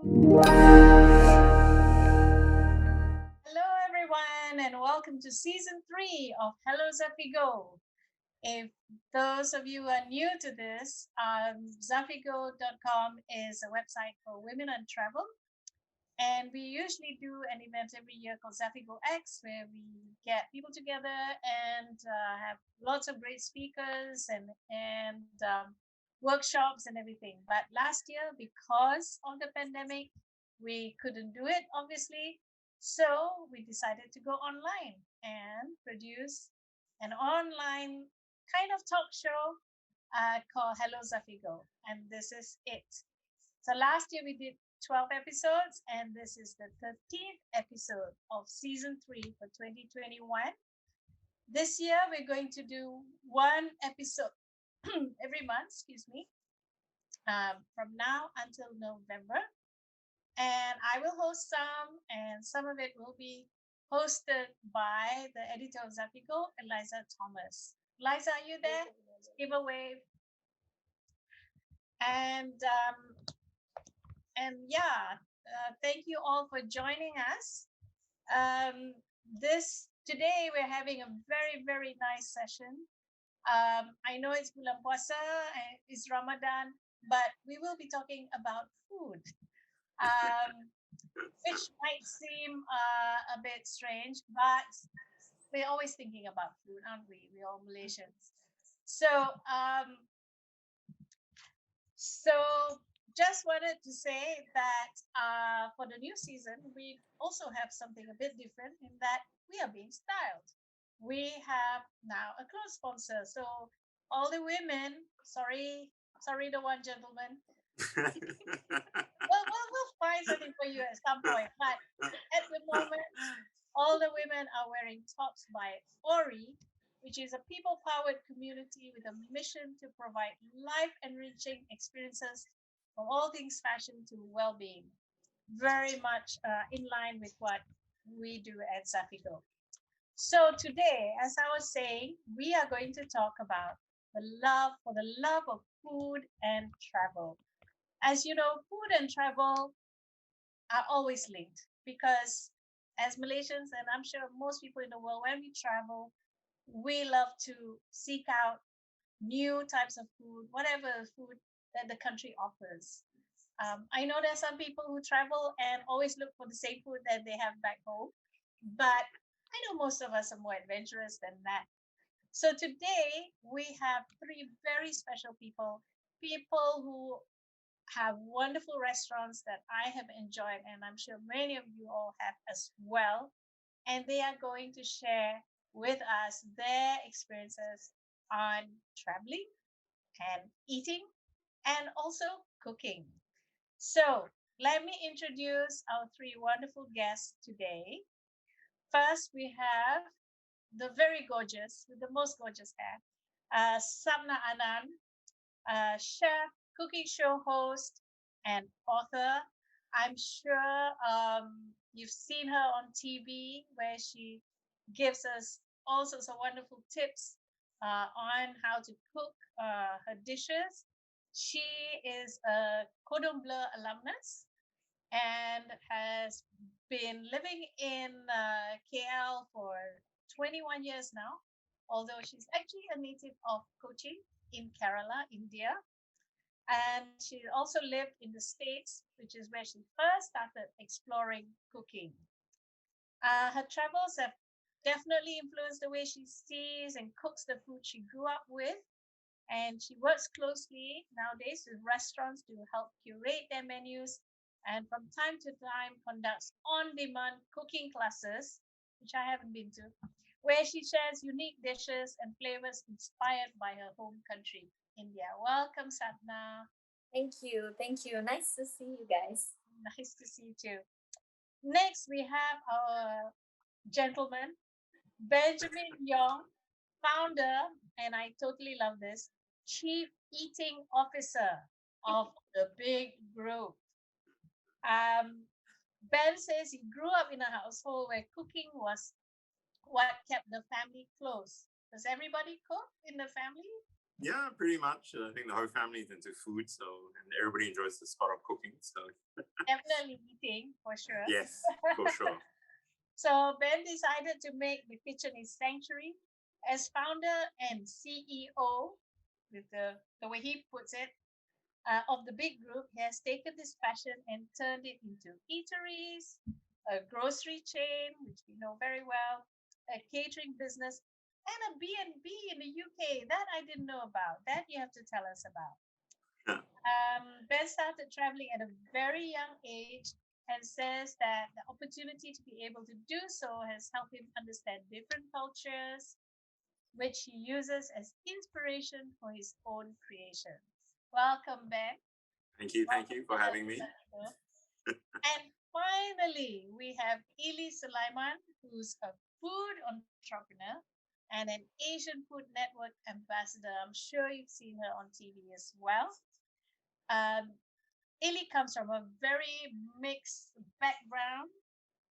Hello, everyone, and welcome to season 3 of Hello Zafigo. If those of you are new to this, Zafigo.com is a website for women on travel. And we usually do an event every year called Zafigo X, where we get people together and have lots of great speakers and workshops and everything. But last year, because of the pandemic, we couldn't do it, obviously. So we decided to go online and produce an online kind of talk show called Hello Zafigo. And this is it. So last year we did 12 episodes, and this is the 13th episode of season 3 for 2021. This year we're going to do one episode every month, excuse me, from now until November. And I will host some, and some of it will be hosted by the editor of Zafigo, Eliza Thomas. Eliza, are you there? Give a wave. And thank you all for joining us. This today we're having a very nice session. I know it's bulan puasa, it's Ramadan, but we will be talking about food, which might seem a bit strange, but we're always thinking about food, aren't we? We're all Malaysians. So just wanted to say that for the new season, we also have something a bit different in that we are being styled. We have now a clothes sponsor. So all the women, sorry, the one gentleman. We'll find something for you at some point. But at the moment, all the women are wearing tops by Ori, which is a people-powered community with a mission to provide life-enriching experiences for all things fashion to well-being. Very much in line with what we do at Zafigo. So today, as I was saying, we are going to talk about the love of food and travel. As you know, food and travel are always linked because as Malaysians, and I'm sure most people in the world, when we travel, we love to seek out new types of food, whatever food that the country offers. I know there are some people who travel and always look for the same food that they have back home, but I know most of us are more adventurous than that. So today we have three very special people who have wonderful restaurants that I have enjoyed, and I'm sure many of you all have as well. And they are going to share with us their experiences on traveling and eating and also cooking. So let me introduce our three wonderful guests today. First, we have the very gorgeous, with the most gorgeous hair, Sapna Anand, chef, cooking show host, and author. I'm sure you've seen her on TV where she gives us all sorts of wonderful tips on how to cook her dishes. She is a Cordon Bleu alumnus and has been living in KL for 21 years now, although she's actually a native of Kochi in Kerala, India. And she also lived in the States, which is where she first started exploring cooking. Her travels have definitely influenced the way she sees and cooks the food she grew up with. And she works closely nowadays with restaurants to help curate their menus and from time to time conducts on demand cooking classes, which I haven't been to, where she shares unique dishes and flavors inspired by her home country, India. Welcome, Sapna. Thank you. Thank you. Nice to see you guys. Nice to see you too. Next, we have our gentleman, Benjamin Yong, founder, and I totally love this, chief eating officer of the big group. Um, Ben says he grew up in a household where cooking was what kept the family close. Does everybody cook in the family? Yeah, pretty much. I think the whole family is into food, so and everybody enjoys the sport of cooking. So Definitely eating for sure. yes, for sure. So Ben decided to make the kitchen his sanctuary. As founder and CEO, with the way he puts it, of the big group, he has taken this passion and turned it into eateries, a grocery chain, which we know very well, a catering business, and a B&B in the UK. That I didn't know about. That you have to tell us about. Yeah. Ben started traveling at a very young age and says that the opportunity to be able to do so has helped him understand different cultures, which he uses as inspiration for his own creations. Welcome, Ben. Thank you for having me. And finally, we have Ely Sulaiman, who's a food entrepreneur and an Asian Food Network ambassador. I'm sure you've seen her on TV as well. Um, Ili comes from a very mixed background.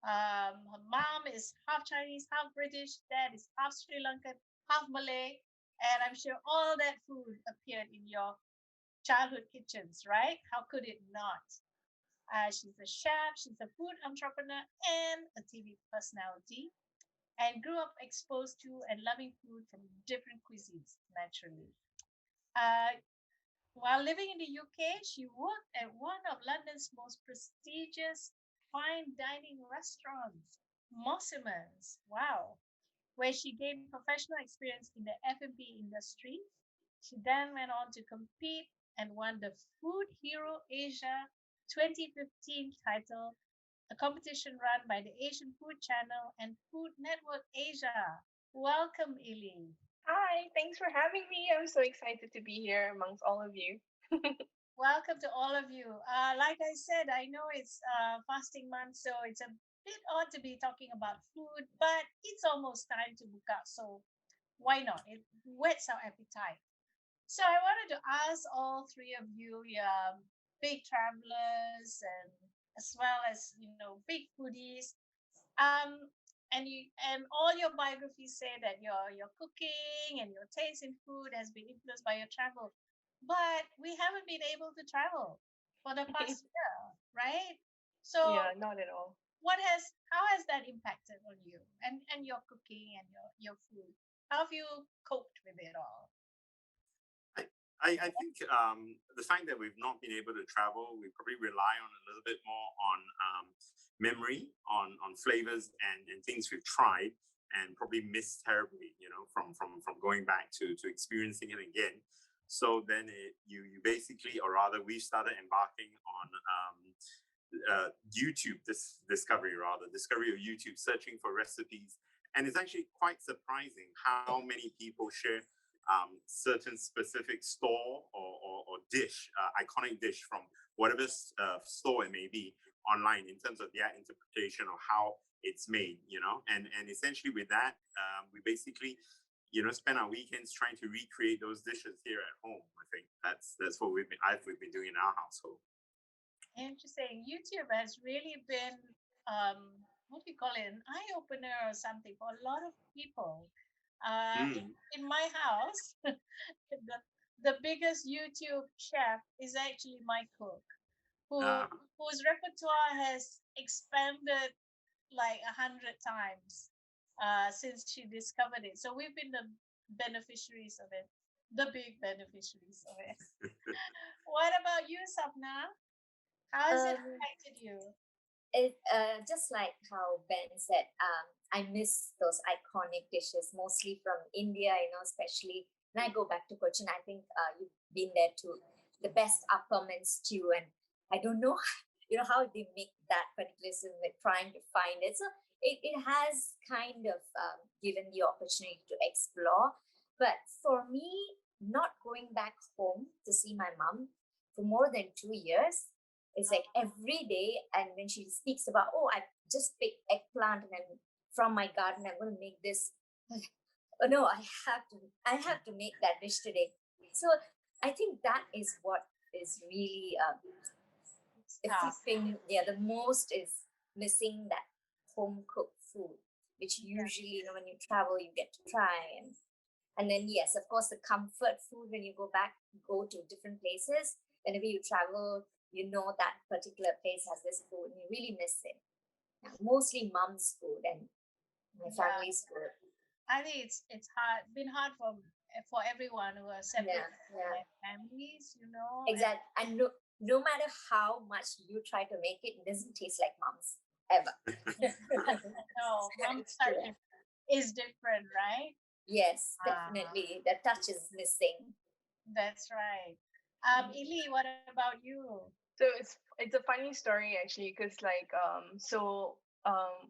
Her mom is half Chinese, half British, dad is half Sri Lankan, half Malay, and I'm sure all that food appeared in your childhood kitchens, right? How could it not? She's a chef, she's a food entrepreneur, and a TV personality, and grew up exposed to and loving food from different cuisines, naturally. Uh, while living in the UK, she worked at one of London's most prestigious fine dining restaurants, Mossimans. Wow. Where she gained professional experience in the F&B industry. She then went on to compete and won the Food Hero Asia 2015 title, a competition run by the Asian Food Channel and Food Network Asia. Welcome, Ili. Hi, thanks for having me. I'm so excited to be here amongst all of you. Welcome to all of you. Like I said, I know it's fasting month, so it's a bit odd to be talking about food, but it's almost time to book out. So why not? It whets our appetite. So I wanted to ask all three of you, big travelers and as well as big foodies, um, and all your biographies say that your cooking and your taste in food has been influenced by your travel, but we haven't been able to travel for the past year, right? So Yeah, not at all. how has that impacted on you and your cooking and your food? How have you coped with it all? I think the fact that we've not been able to travel, we probably rely on a little bit more on memory, on flavors and things we've tried and probably missed terribly, from going back to experiencing it again. So then you basically, or rather, we started embarking on YouTube discovery of YouTube, searching for recipes, and it's actually quite surprising how many people share certain specific store or dish, iconic dish from whatever store it may be online in terms of their interpretation of how it's made, and essentially with that, we basically, spend our weekends trying to recreate those dishes here at home. I think that's what we've been doing in our household. Interesting. YouTube has really been, what do you call it, an eye opener or something for a lot of people. In my house, the biggest YouTube chef is actually my cook, whose repertoire has expanded like 100 times since she discovered it. So we've been the beneficiaries of it, the big beneficiaries of it. What about you, Sapna? How has it Um, affected you? it just like how Ben said, I miss those iconic dishes, mostly from India. Especially when I go back to Cochin. I think you've been there too. The best appam and stew, and I don't know, how they make that particular. So we're trying to find it. So it has kind of given the opportunity to explore. But for me, not going back home to see my mom for more than 2 years, it's like every day. And when she speaks about, oh, I just picked eggplant and then from my garden, I'm going to make this. Oh no, I have to make that dish today. So I think that is what is really Tough. affecting. Yeah, the most is missing that home cooked food, which Yeah. usually, when you travel, you get to try. And And then, yes, of course, the comfort food when you go to different places. Whenever you travel, you know that particular place has this food and you really miss it. Mostly mom's food and my family's food. I think it's been hard for everyone who are separated from their families, Exactly. And no matter how much you try to make it, it doesn't taste like mom's ever. No, mom's touch is different, right? Yes, definitely. The touch is missing. That's right. Ili, what about you? So it's a funny story actually, because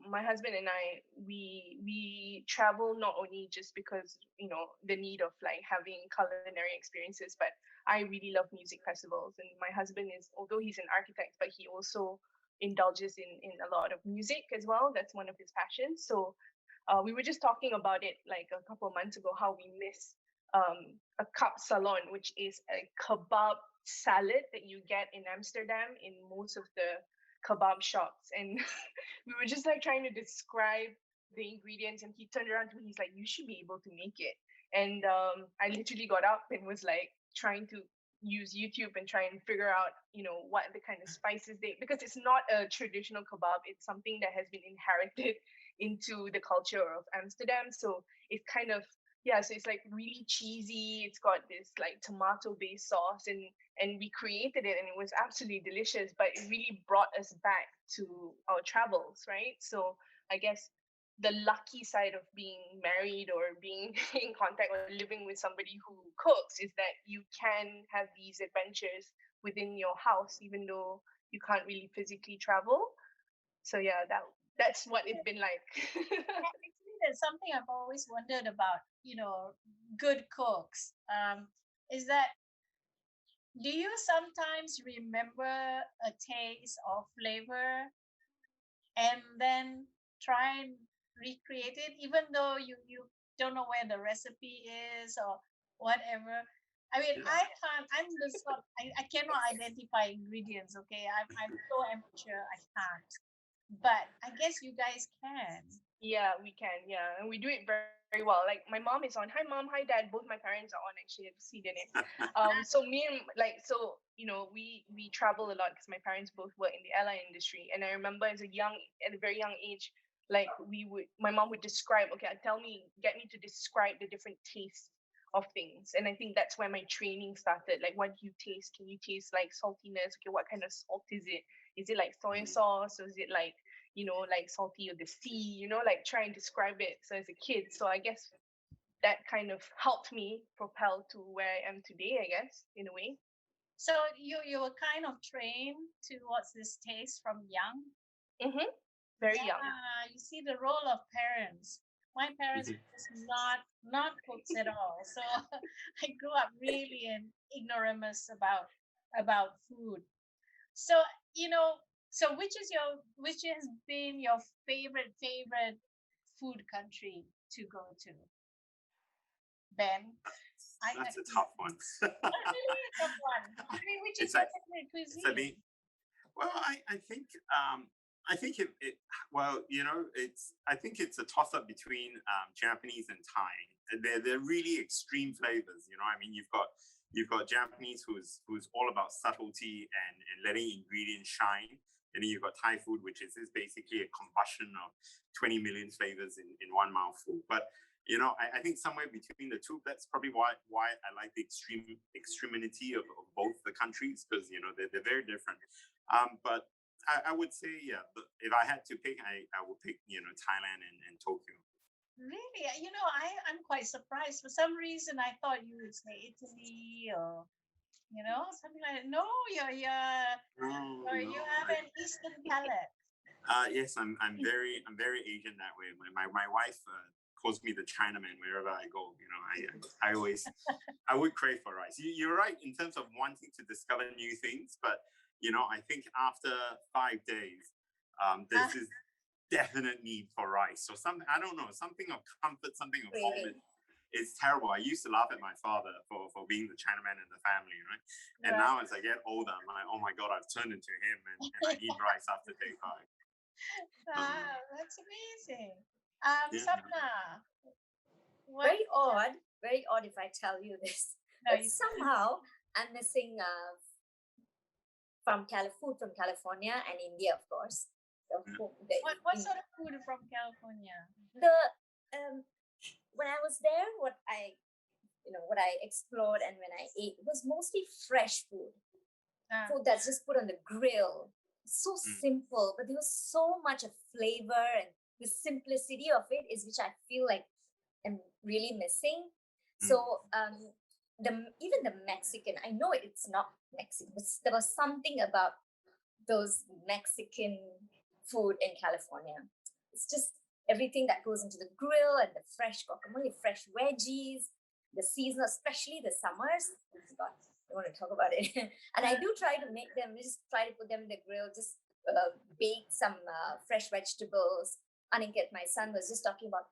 my husband and I, we travel not only just because the need of like having culinary experiences, but I really love music festivals, and my husband is, although he's an architect, but he also indulges in a lot of music as well. That's one of his passions. So we were just talking about it like a couple of months ago, how we miss a kap salon, which is a kebab salad that you get in Amsterdam in most of the kebab shops. And we were just like trying to describe the ingredients, and he turned around to me, he's like, you should be able to make it. And I literally got up and was like trying to use YouTube and try and figure out what the kind of spices because it's not a traditional kebab, it's something that has been inherited into the culture of Amsterdam. So it's kind of, so it's like really cheesy. It's got this like tomato based sauce, and we created it, and it was absolutely delicious, but it really brought us back to our travels, right? So I guess the lucky side of being married or being in contact or living with somebody who cooks is that you can have these adventures within your house, even though you can't really physically travel. So yeah, that's what it's been like. Actually, there's something I've always wondered about, good cooks. Is that, do you sometimes remember a taste or flavor and then try and recreate it, even though you don't know where the recipe is or whatever? I mean, I can't. I'm the sort. I cannot identify ingredients. Okay, I'm so amateur. I can't. But I guess you guys can. Yeah, we can. Yeah, and we do it very, very well. Like my mom is on. Hi, mom. Hi, dad. Both my parents are on. Actually, I have to see their name. So me and we travel a lot because my parents both work in the airline industry. And I remember at a very young age, like my mom would describe. Okay, get me to describe the different tastes of things. And I think that's where my training started. Like, what do you taste? Can you taste like saltiness? Okay, what kind of salt is it? Is it like soy sauce, or is it like like salty of the sea, like try and describe it. So as a kid, so I guess that kind of helped me propel to where I am today, I guess, in a way. So you were kind of trained towards this taste from young. Mm-hmm. Very young. You see the role of parents. My parents was not cooks at all, so I grew up really an ignoramus about food. So so which has been your favorite food country to go to, Ben? That's a tough one. Really a tough one. I mean, which is It's like, your favorite cuisine? for me, well, I think I think it's a toss up between Japanese and Thai. They're really extreme flavors. I mean, you've got Japanese who's all about subtlety and letting ingredients shine, and then you've got Thai food, which is basically a combustion of 20 million flavors in one mouthful. But I think somewhere between the two, that's probably why I like the extremity of both the countries, because they're very different. But I would say, if I had to pick, I would pick Thailand and Tokyo. Really, I'm quite surprised. For some reason, I thought you would say Italy or something like that. No, you have an Eastern palate. Yes, I'm very Asian that way. My wife calls me the Chinaman wherever I go. I would crave for rice. You're right in terms of wanting to discover new things, but I think after 5 days, there's this definite need for rice. So I don't know, something of comfort, something of home. It's terrible. I used to laugh at my father for being the Chinaman in the family, right? And now as I get older, I'm like, oh my God, I've turned into him, and I need rice after day 5. Wow, that's amazing. Sapna, Very odd. very odd if I tell you this, No, but somehow I'm missing food from California and India, of course. what sort of food from California? The when I was there, what I explored and when I ate, it was mostly fresh food. Food that's just put on the grill. So simple, but there was so much of flavor, and the simplicity of it is which I feel like I'm really missing. So even the Mexican, I know it's not Mexican, but there was something about those Mexican food in California. It's just everything that goes into the grill and the fresh guacamole, fresh veggies, the seasonal, especially the summers. Oh my God, I want to talk about it. And I do try to make them, just try to put them in the grill, just bake some fresh vegetables. Aniket, my son, was just talking about,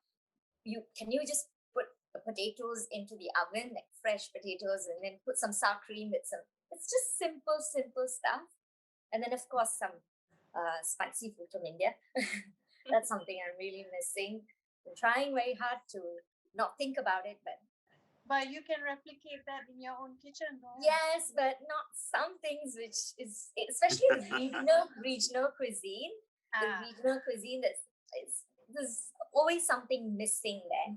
can you just put potatoes into the oven, like fresh potatoes, and then put some sour cream with some, it's just simple stuff. And then of course some spicy food from India. That's something I'm really missing. I'm trying very hard to not think about it, but you can replicate that in your own kitchen, though. Yes, but not some things which is, especially the regional cuisine. The regional cuisine there's always something missing there.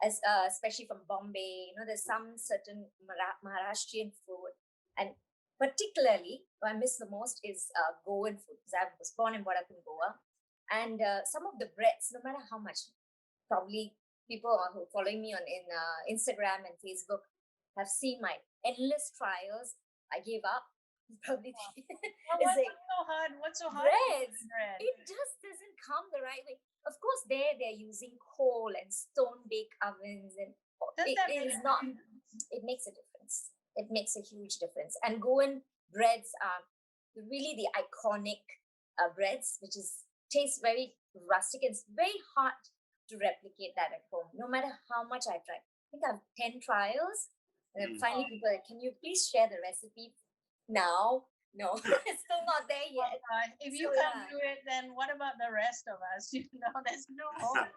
As especially from Bombay, there's some certain Maharashtrian food, and particularly what I miss the most is Goan food, because I was born and brought up in Goa, and some of the breads, no matter how much, probably people who are following me on Instagram and Facebook have seen my endless trials. I gave up. Probably what's so hard? Breads. It just doesn't come the right way. Of course, they're using coal and stone bake ovens, and it makes a difference. It makes a huge difference. And Goan breads are really the iconic breads, which tastes very rustic. It's very hard to replicate that at home, no matter how much I try. I think I have 10 trials, and then finally people are like, can you please share the recipe now? No, it's still not there yet. If you can't do it, then what about the rest of us? There's no hope.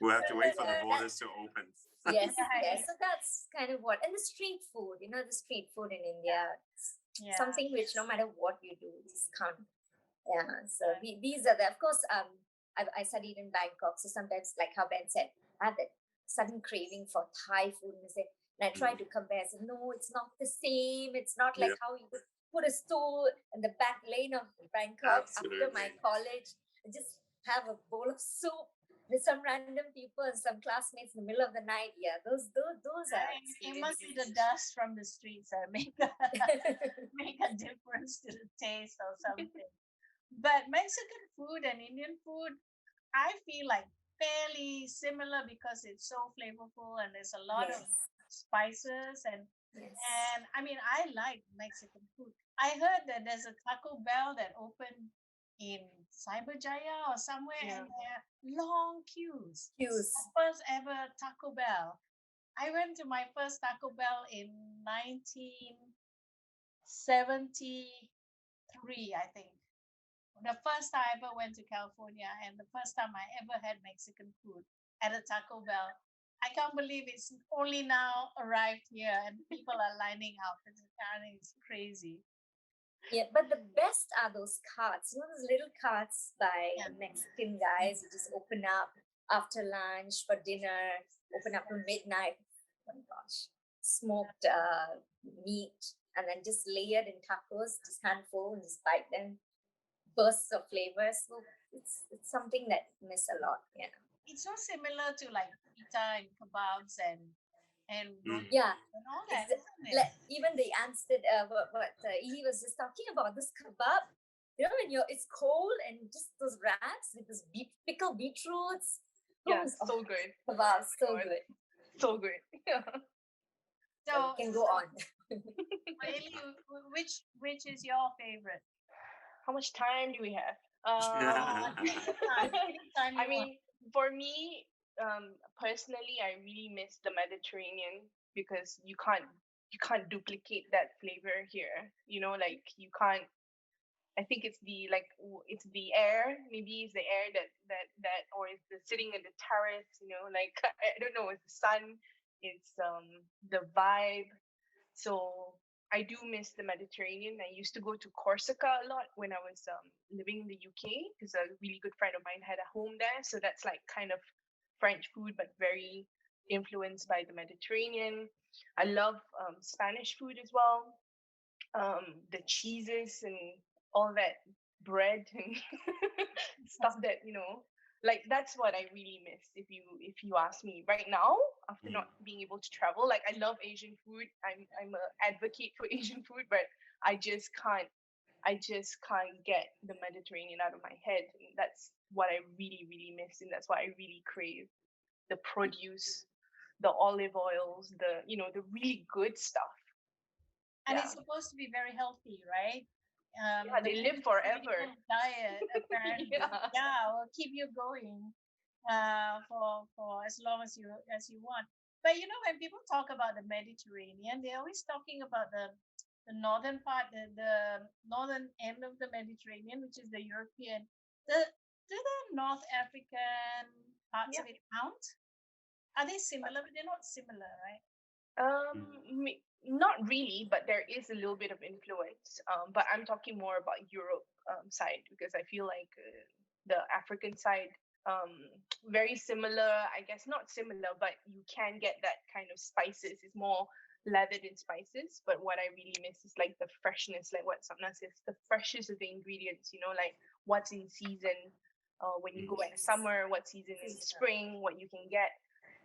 We'll have to wait for the borders to open. Yes. So that's kind of what. And the street food, the street food in India, something which no matter what you do, you just can't. Yeah. So these are of course, I studied in Bangkok, so sometimes, like how Ben said, I have that sudden craving for Thai food, and I try to compare. So no, it's not the same. It's not like how you would put a stool in the back lane of Bangkok after my college and just have a bowl of soup with some random people and some classmates in the middle of the night. Yeah, those are. It must be the dust from the streets that make a difference to the taste or something. But Mexican food and Indian food, I feel like fairly similar because it's so flavorful and there's a lot of spices and I mean, I like Mexican food. I heard that there's a Taco Bell that opened in Cyberjaya or somewhere, and there are long queues. First ever Taco Bell. I went to my first Taco Bell in 1973, I think. The first time I ever went to California, and the first time I ever had Mexican food at a Taco Bell. I can't believe it's only now arrived here and people are lining up. It's crazy. Yeah, but the best are those carts. Those little carts by Mexican guys who just open up after lunch for dinner, open up till midnight. Oh my gosh. Smoked meat and then just layered in tacos, just handful and just bite them. Bursts of flavor. So it's something that I miss a lot. Yeah. It's so similar to like pita and kebabs and and all that. Like, even the answered what Ely was just talking about, this kebab. When it's cold and just those wraps with this pickled beetroots. So good. Kebab, so good. So good. Yeah. So we can go on. Ely, which is your favorite? How much time do we have? I mean, for me, personally, I really miss the Mediterranean because you can't duplicate that flavor here. Like you can't. I think it's the air. Maybe it's the air that or it's the sitting in the terrace. Like I don't know. It's the sun. It's the vibe. So I do miss the Mediterranean. I used to go to Corsica a lot when I was living in the UK because a really good friend of mine had a home there. So that's like kind of French food, but very influenced by the Mediterranean. I love Spanish food as well. The cheeses and all that bread and stuff that like that's what I really miss. If you ask me right now, after not being able to travel, like I love Asian food. I'm a advocate for Asian food, but I just can't. I just can't get the Mediterranean out of my head, and that's what I really really miss, and that's what I really crave. The produce, the olive oils, the really good stuff. And Yeah. it's supposed to be very healthy, right? Yeah, The they live forever. Mediterranean diet apparently, Yeah. yeah, will keep you going for as long as you want. But you know, when people talk about the Mediterranean, they're always talking about the northern part, the northern end of the Mediterranean, which is the European. Do the North African parts Yeah. of it count? Are they similar? But they're not similar, right? Not really, but there is a little bit of influence. But I'm talking more about Europe side because I feel like the African side, um, very similar. I guess not similar, but you can get that kind of spices. It's more lathered in spices. But what I really miss is like the freshness, like what Sapna says, the freshness of the ingredients. Like what's in season. When you go in the summer, what season in the spring, what you can get.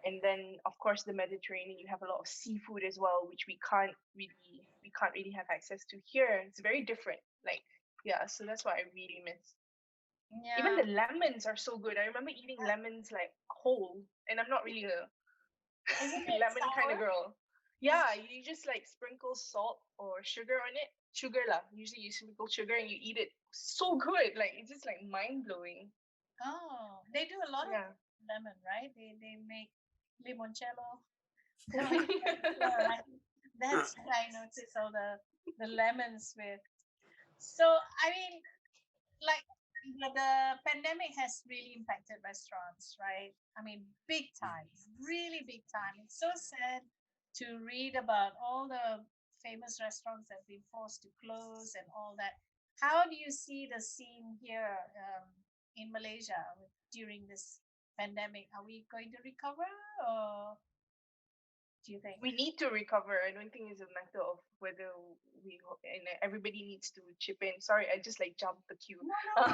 And then of course the Mediterranean, you have a lot of seafood as well, which we can't really have access to here. It's very different. Like, yeah, so that's what I really miss. Even Yeah. the lemons are so good. I remember eating lemons like whole, and I'm not really a Isn't it lemon kind of sour? girl. Yeah, you just like sprinkle salt or sugar on it. Sugar lah. Usually you sprinkle sugar and you eat it. So good. Like it's just like mind blowing. Oh, they do a lot of Yeah. lemon, right? They make limoncello. Limoncello, right? That's what I noticed all the lemons with. So I mean, like the pandemic has really impacted restaurants, right? I mean, big time, really big time. It's so sad to read about all the famous restaurants that have been forced to close and all that. How do you see the scene here in Malaysia during this pandemic? Are we going to recover, or do you think? We need to recover. I don't think it's a matter of whether and everybody needs to chip in. Sorry, I just like jumped the queue. No,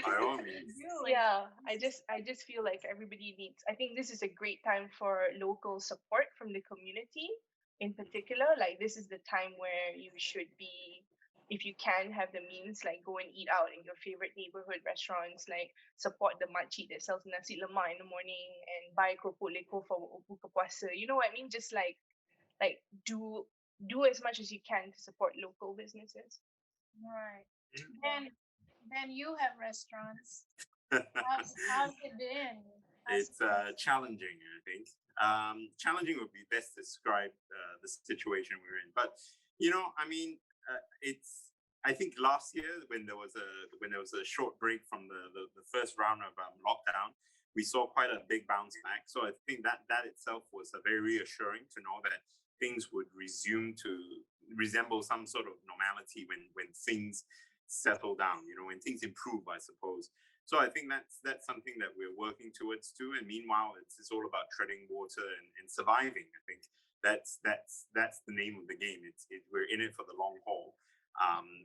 by all means. Yeah, I just feel like everybody needs. I think this is a great time for local support from the community in particular. Like this is the time where you should be, if you can have the means, like go and eat out in your favorite neighborhood restaurants, like support the makcik that sells nasi lemak in the morning and buy keropok leko for buka puasa. You know what I mean? Just like do as much as you can to support local businesses. Right. Yeah. Then you have restaurants. How's it been? It's challenging, I think. Challenging would be best describe the situation we're in. But I mean, it's. I think last year when there was a short break from the first round of lockdown, we saw quite a big bounce back. So I think that itself was very reassuring to know that things would resume to resemble some sort of normality when things settle down. When things improve, I suppose. So I think that's something that we're working towards too. And meanwhile, it's all about treading water and surviving. I think that's the name of the game. We're in it for the long haul.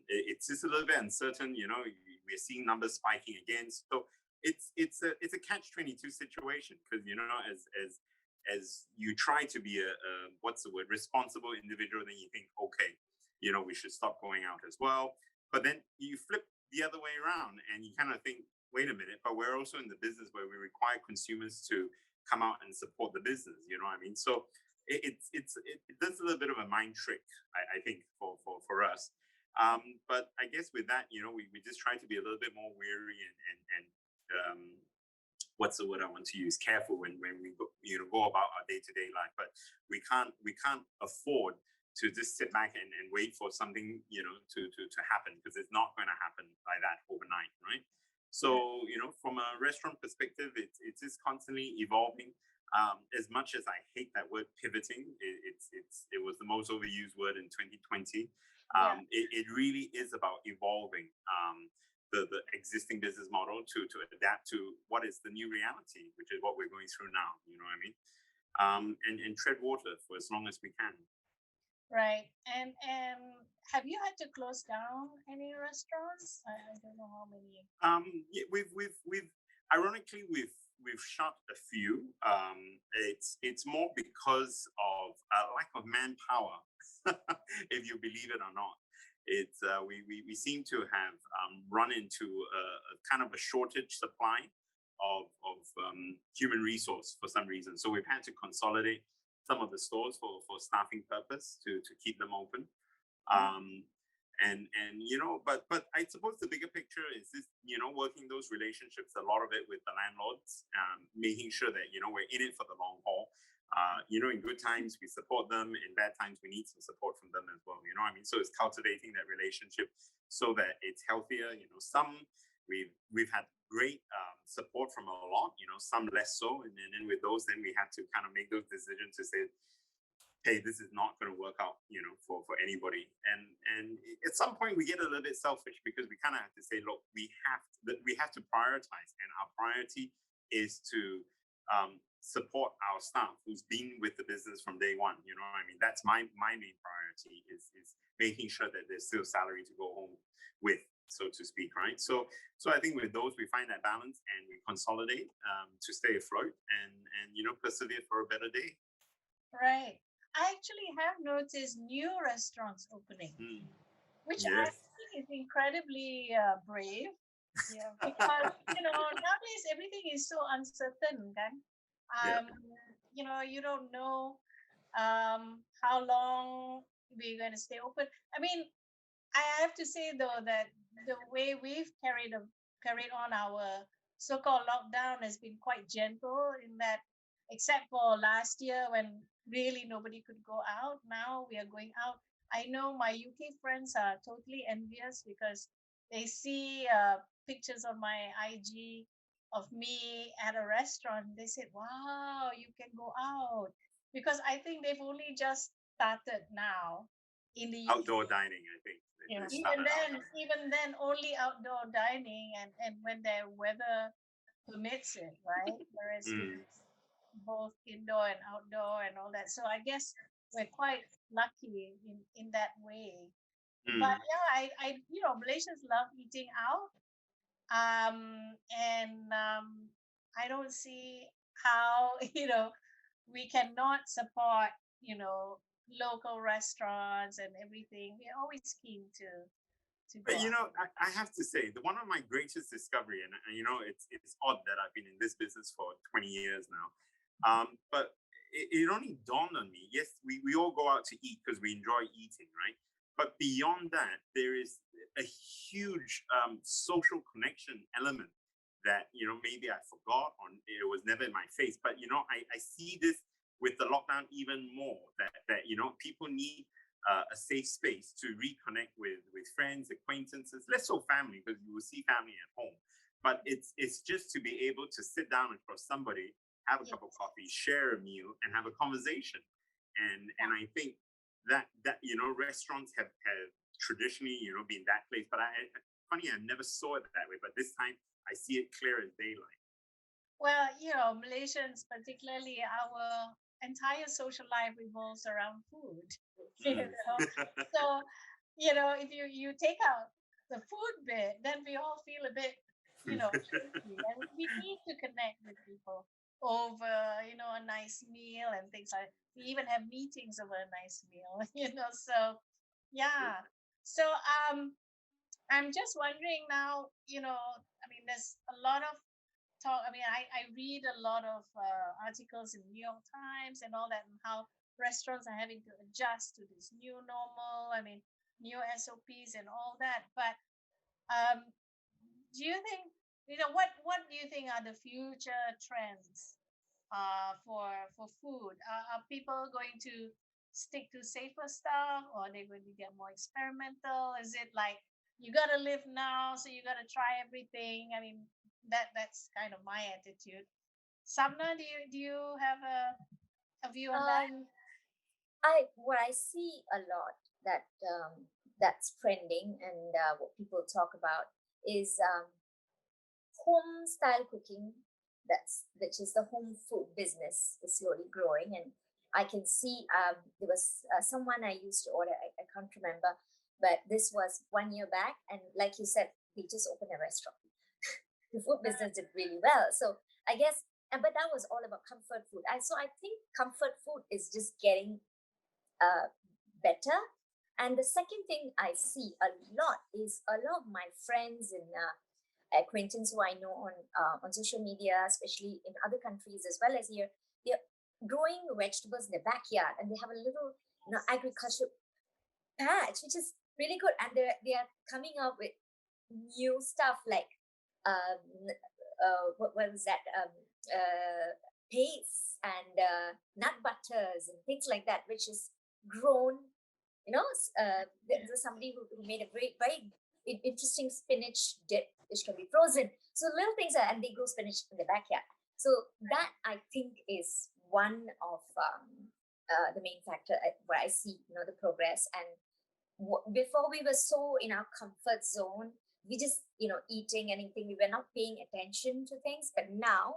It's just a little bit uncertain. We're seeing numbers spiking again. So it's a catch-22 situation because as you try to be a what's the word, responsible individual, then you think, okay, we should stop going out as well. But then you flip the other way around and you kind of think, wait a minute, but we're also in the business where we require consumers to come out and support the business. You know what I mean? So it does a little bit of a mind trick, I think, for us. But I guess with that, we just try to be a little bit more wary and what's the word I want to use? Careful when we go about our day-to-day life. But we can't afford to just sit back and wait for something to happen, because it's not going to happen like that overnight, right? So from a restaurant perspective, it's just constantly evolving. As much as I hate that word pivoting, it was the most overused word in 2020. It really is about evolving the existing business model to adapt to what is the new reality, which is what we're going through now. You know what I mean? And tread water for as long as we can. Right. And have you had to close down any restaurants? I don't know how many. Yeah, we've ironically we've shut a few. It's more because of lack of manpower, if you believe it or not. It's we seem to have run into a kind of a shortage supply of human resource for some reason. So we've had to consolidate some of the stores for staffing purpose to keep them open. And you know, but I suppose the bigger picture is this, you know, working those relationships, a lot of it with the landlords, making sure that, you know, we're in it for the long haul. You know, in good times we support them, in bad times we need some support from them as well. You know what I mean? So it's cultivating that relationship so that it's healthier. You know, some we've had great support from a lot, you know, some less so, and then with those, then we have to kind of make those decisions to say, hey, this is not going to work out, you know, for anybody. And at some point we get a little bit selfish because we kind of have to say, look, we have to prioritize, and our priority is to support our staff who's been with the business from day one. You know what I mean? That's my main priority is making sure that there's still salary to go home with, so to speak, right? So I think with those we find that balance and we consolidate to stay afloat and you know, persevere for a better day. Right. I actually have noticed new restaurants opening, which I think is incredibly brave. Yeah, because you know nowadays everything is so uncertain, kan? You know, you don't know how long we're going to stay open. I mean, I have to say though that the way we've carried on our so-called lockdown has been quite gentle in that, except for last year when really nobody could go out. Now we are going out. I know my UK friends are totally envious because they see pictures on my IG of me at a restaurant. They said, "Wow, you can go out," because I think they've only just started now in the outdoor dining, I think. Even then, only outdoor dining, and when their weather permits it, right? Whereas both indoor and outdoor and all that. So I guess we're quite lucky in that way. But yeah, I you know, Malaysians love eating out. And I don't see how, you know, we cannot support, you know, local restaurants and everything. We're always keen to go. But you know, I have to say, one of my greatest discovery, and you know, it's odd that I've been in this business for 20 years now, but it only dawned on me. Yes, we all go out to eat because we enjoy eating, right? But beyond that, there is a huge social connection element that, you know, maybe I forgot or it was never in my face. But, you know, I see this with the lockdown even more, that you know, people need a safe space to reconnect with friends, acquaintances, less so family, because you will see family at home. But it's just to be able to sit down across somebody, have a cup of coffee, share a meal, and have a conversation. And I think that you know, restaurants have traditionally, you know, been that place. But funny, I never saw it that way. But this time, I see it clear as daylight. Well, you know, Malaysians, particularly our entire social life revolves around food. You know, so you know, if you take out the food bit, then we all feel a bit, you know, shaky, and we need to connect with people over, you know, a nice meal and things like. We even have meetings over a nice meal, you know. So yeah, so I'm just wondering now, you know, I mean, there's a lot of talk. I mean, I read a lot of articles in New York Times and all that, and how restaurants are having to adjust to this new normal. I mean, new SOPs and all that. But do you think, you know, what do you think are the future trends for food? Are people going to stick to safer stuff, or are they going to get more experimental? Is it like you got to live now, so you got to try everything? I mean, that's kind of my attitude. Samna, do you have a view on that? Um, what I see a lot that that's trending, and what people talk about is home style cooking. That's which is the home food business is slowly growing, and I can see there was someone I used to order. I can't remember, but this was 1 year back, and like you said, they just opened a restaurant. The food business did really well. So I guess, but that was all about comfort food. I think comfort food is just getting uh, better. And the second thing I see a lot is a lot of my friends and acquaintances who I know on social media, especially in other countries as well as here, they're growing vegetables in their backyard, and they have a little agriculture patch, which is really good. And they are coming up with new stuff like what was that pastes and nut butters and things like that, which is grown. There's somebody who made a very interesting spinach dip which can be frozen. So little things are, and they grow spinach in the backyard. So that I think is one of the main factor where I see the progress. And before we were so in our comfort zone, we just eating anything, we were not paying attention to things. But now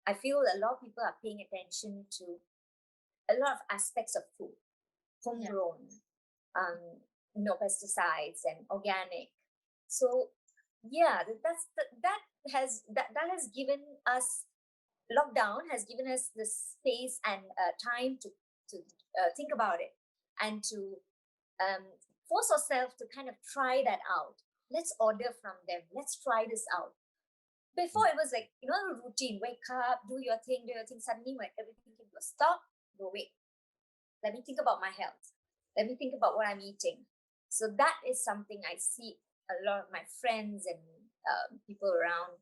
I feel a lot of people are paying attention to a lot of aspects of food, homegrown, no pesticides and organic. So yeah, that has given us, lockdown has given us the space and time to think about it, and to um, force ourselves to kind of try that out. Let's order from them. Let's try this out. Before it was like, a routine, wake up, do your thing, do your thing. Suddenly when everything came to a stop, go, wait, let me think about my health. Let me think about what I'm eating. So that is something I see a lot of my friends and people around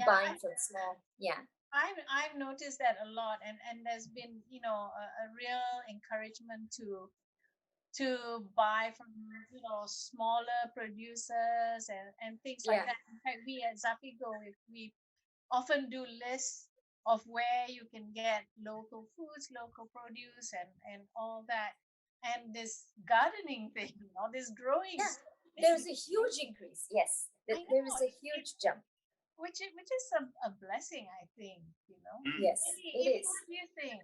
Yeah, buying from small. Yeah. I've noticed that a lot, and there's been a real encouragement to buy from smaller producers and things like Yeah. that. In fact, we at Zafigo, we often do lists of where you can get local foods, local produce, and all that. And this gardening thing, this growing Yeah. thing, There's a huge increase. Yes. I There know, is a huge jump. which is a blessing, I think. Mm. Yes, it Ili, is. what do you think?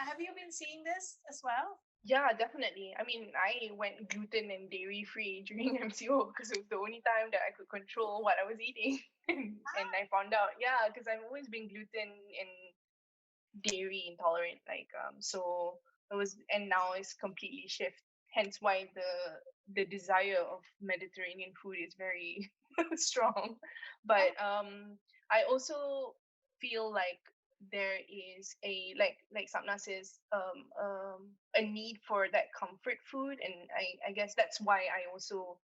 Have you been seeing this as well? Yeah, definitely. I mean, I went gluten and dairy free during MCO because it was the only time that I could control what I was eating. And I found out, yeah, because I've always been gluten and dairy intolerant. So it was, and now it's completely shift. Hence why the desire of Mediterranean food is very strong. But I also feel like there is a, like Sapna says, a need for that comfort food, and I guess that's why I also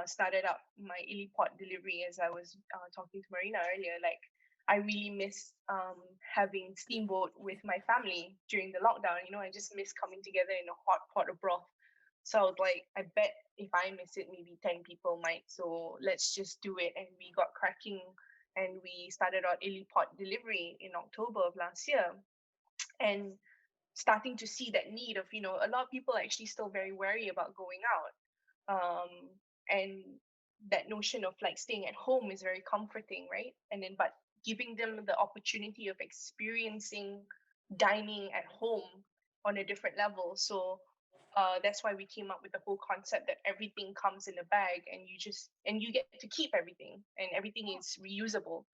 started up my Ili pot delivery, as I was talking to Marina earlier. Like, I really miss having steamboat with my family during the lockdown. I just miss coming together in a hot pot of broth. So I was like, I bet if I miss it, maybe 10 people might. So let's just do it. And we got cracking, and we started our Ili pot delivery in October of last year. And starting to see that need of, a lot of people are actually still very wary about going out. And that notion of like staying at home is very comforting, right? And then, but giving them the opportunity of experiencing dining at home on a different level. So that's why we came up with the whole concept that everything comes in a bag, and you get to keep everything, and everything is reusable.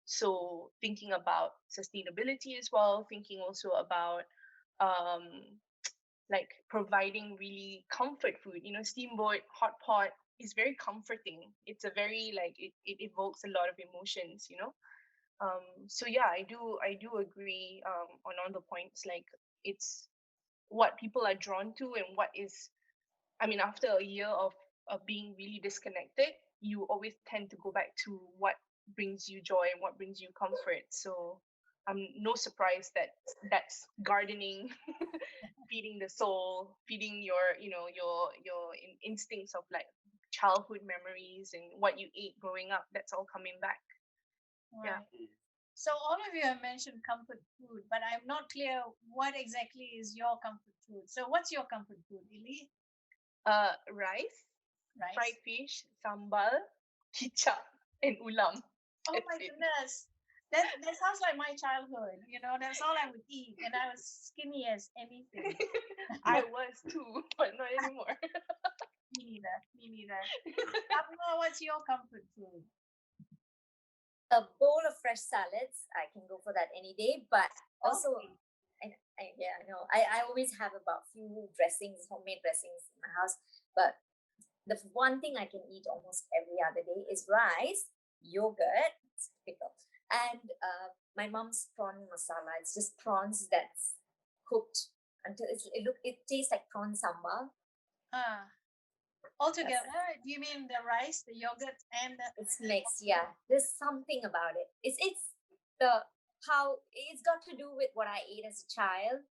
So thinking about sustainability as well, thinking also about um, like providing really comfort food. Steamboat, hot pot is very comforting. It's a very, like, it evokes a lot of emotions. So yeah, I do agree on all the points. Like, it's what people are drawn to, and what is, I mean, after a year of being really disconnected, you always tend to go back to what brings you joy and what brings you comfort. So I'm no surprise that that's gardening, feeding the soul, feeding your, your instincts of like childhood memories and what you ate growing up. That's all coming back. Yeah. Right. So all of you have mentioned comfort food, but I'm not clear what exactly is your comfort food. So what's your comfort food, Ili? Rice, fried Rice? fish, sambal, kicap, and ulam. Oh That's my it. goodness. That sounds like my childhood. You know, that's all I would eat. And I was skinny as anything. I was too, but not anymore. Me neither. Me neither. Sapna, what's your comfort food? A bowl of fresh salads, I can go for that any day. But also, Healthy. yeah, I know. I always have about few dressings, homemade dressings in my house. But the one thing I can eat almost every other day is rice, yogurt, it's typical, and my mom's prawn masala. It's just prawns that's cooked until it tastes like prawn sambal. Ah, That's altogether, do you mean the rice, the yogurt, and the. it's mixed. Yeah, there's something about it. It's the how it's got to do with what I ate as a child.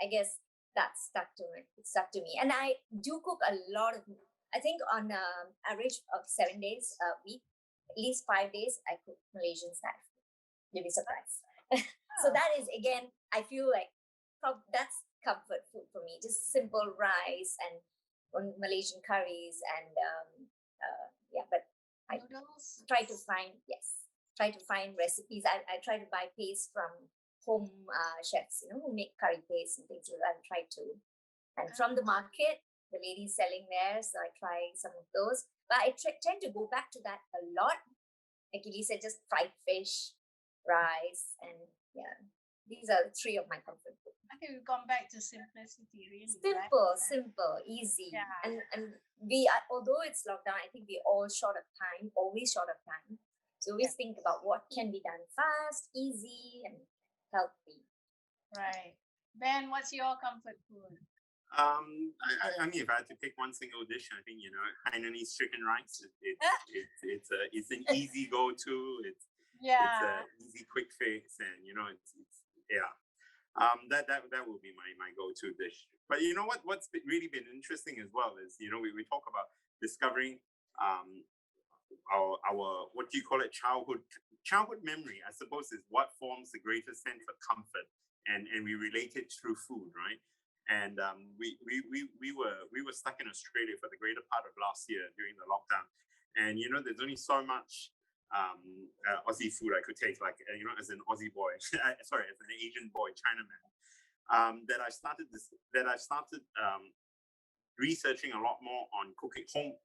I guess that stuck to me. It stuck to me, and I do cook a lot of. I think on average of 7 days a week, at least 5 days, I cook Malaysian style. You'll be surprised. So Oh, that is again, I feel like that's comfort food for me. Just simple rice and Malaysian curries and yeah. But I noodles? try to find recipes. I try to buy paste from home chefs, who make curry paste and things like that. And try to, and from the market, the ladies selling there. So I try some of those. But I tend to go back to that a lot. Like you said, just fried fish, rice, and yeah, these are the three of my comfort food. I think we've gone back to simplicity, really, right? Simple, easy, Yeah. and we are, although it's lockdown, I think we're all short of time, always short of time. So always think about what can be done fast, easy, and healthy. Right. Ben, what's your comfort food? I mean, if I had to pick one single dish, I think Hainanese chicken rice. It's an easy go-to. It's Yeah. an easy quick fix, and it's yeah. That will be my go-to dish. But you know what's really been interesting as well is we talk about discovering our what do you call it, childhood memory, I suppose, is what forms the greatest sense of comfort, and we relate it through food, right? And we were stuck in Australia for the greater part of last year during the lockdown, and there's only so much Aussie food I could taste, like as an Aussie boy, sorry, as an Asian boy, Chinaman, that I started researching a lot more on cooking home